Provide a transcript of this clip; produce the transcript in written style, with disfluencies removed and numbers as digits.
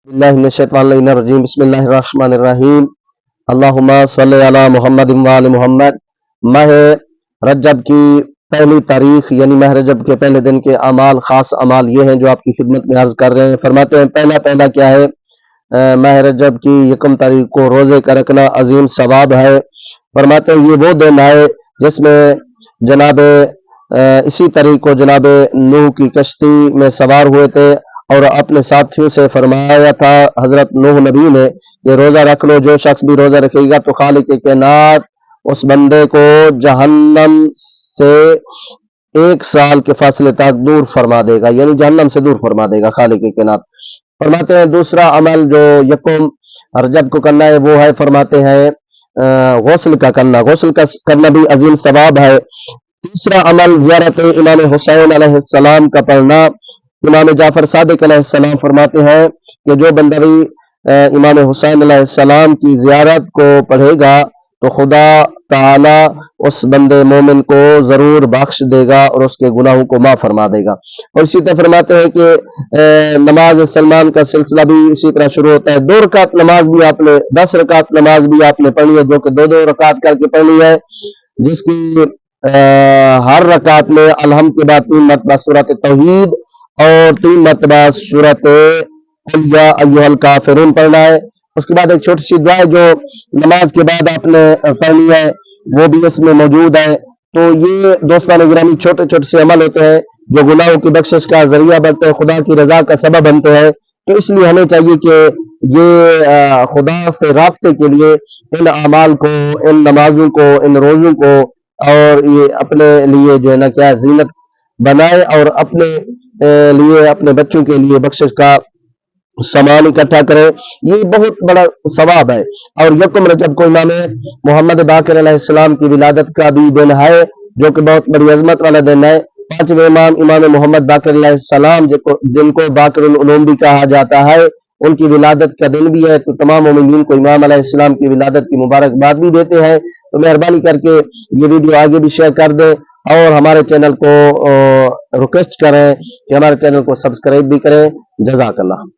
बिस्मिल्लाहिर्रहमानिर्रहीम बिस्मिल्लाहिर्रहमानिर्रहीम अल्लाहुम्मा सल्लि अला मुहम्मद व आलि मुहम्मद। माह रजब की पहली तारीख यानी माह रजब के पहले दिन के अमाल, खास अमाल ये हैं जो आपकी खिदमत में अर्ज कर रहे हैं। फरमाते हैं पहला क्या है, माह रजब की यकम तारीख को रोजे का रखना अजीम सवाब है। फरमाते हैं ये वो दिन है जिसमें जनाब इसी तारीख को जनाब नूह की कश्ती में सवार हुए थे और अपने साथियों से फरमाया था हजरत नूह नबी ने कि रोजा रख लो, जो शख्स भी रोजा रखेगा तो खालिक कायनात उस बंदे को जहन्नम से 1 साल के फासले तक दूर फरमा देगा, यानी जहन्नम से दूर फरमा देगा खालिक कायनात। फरमाते हैं दूसरा अमल जो यकम रजब को करना है वो है, फरमाते हैं गौसल का करना, गौसल का करना भी अजीम सवाब है। तीसरा अमल ज़ियारत इमाम हुसैन अलैहिस्सलाम का पढ़ना। इमाम जाफर सादिक अलैहिस्सलाम फरमाते हैं कि जो बंदा भी इमाम हुसैन अलैहिस्सलाम की ज़ियारत को पढ़ेगा तो खुदा ताला उस बंदे मोमिन को ज़रूर बख्श देगा और उसके गुनाहों को माफ़ फरमा देगा। और इसी तरह फरमाते हैं कि नमाज सलमान का सिलसिला भी इसी तरह शुरू होता है। 2 रकात नमाज भी आपने 10 रकात नमाज भी आपने पढ़नी है, जो कि 2-2 रकात करके पढ़नी है, जिसकी हर रकात में अलहम्द के बाद 3 मरतबा सूरत तौहीद और 3 मरतबा सूरत कुल या अय्युहल काफिरून पढ़ना है। उसके बाद एक छोटी सी दुआ है जो नमाज के बाद आपने पढ़नी है, वो भी इसमें मौजूद है। तो ये दोस्तों गिरामी छोटे छोटे से अमल होते हैं जो गुनाहों की बख्शिश का जरिया बनते हैं, खुदा की रजा का सबब बनते हैं। तो इसलिए हमें चाहिए कि ये खुदा से राब्ते के लिए इन अमाल को, इन नमाजों को, इन रोज़ों को और ये अपने लिए जो है ना क्या जीनत बनाए और अपने लिए, अपने बच्चों के लिए बख्शिश का सामान इकट्ठा करें। ये बहुत बड़ा सवाब है। और यकम रजब को इमाम मोहम्मद बाक़िर अलैहिस्सलाम की विलादत का भी दिन है, जो कि बहुत बड़ी अजमत वाला दिन है। 5वें इमाम इमाम मोहम्मद बाक़िर अलैहिस्सलाम जिनको बाक़िरुल उलूम भी कहा जाता है, उनकी विलादत का दिन भी है। तो तमाम मोमिनीन को इमाम अलैहिस्सलाम की विलादत की मुबारकबाद भी देते हैं। तो मेहरबानी करके ये वीडियो आगे भी शेयर कर दें और हमारे चैनल को रिक्वेस्ट करें कि हमारे चैनल को सब्सक्राइब भी करें। जज़ाकल्लाह।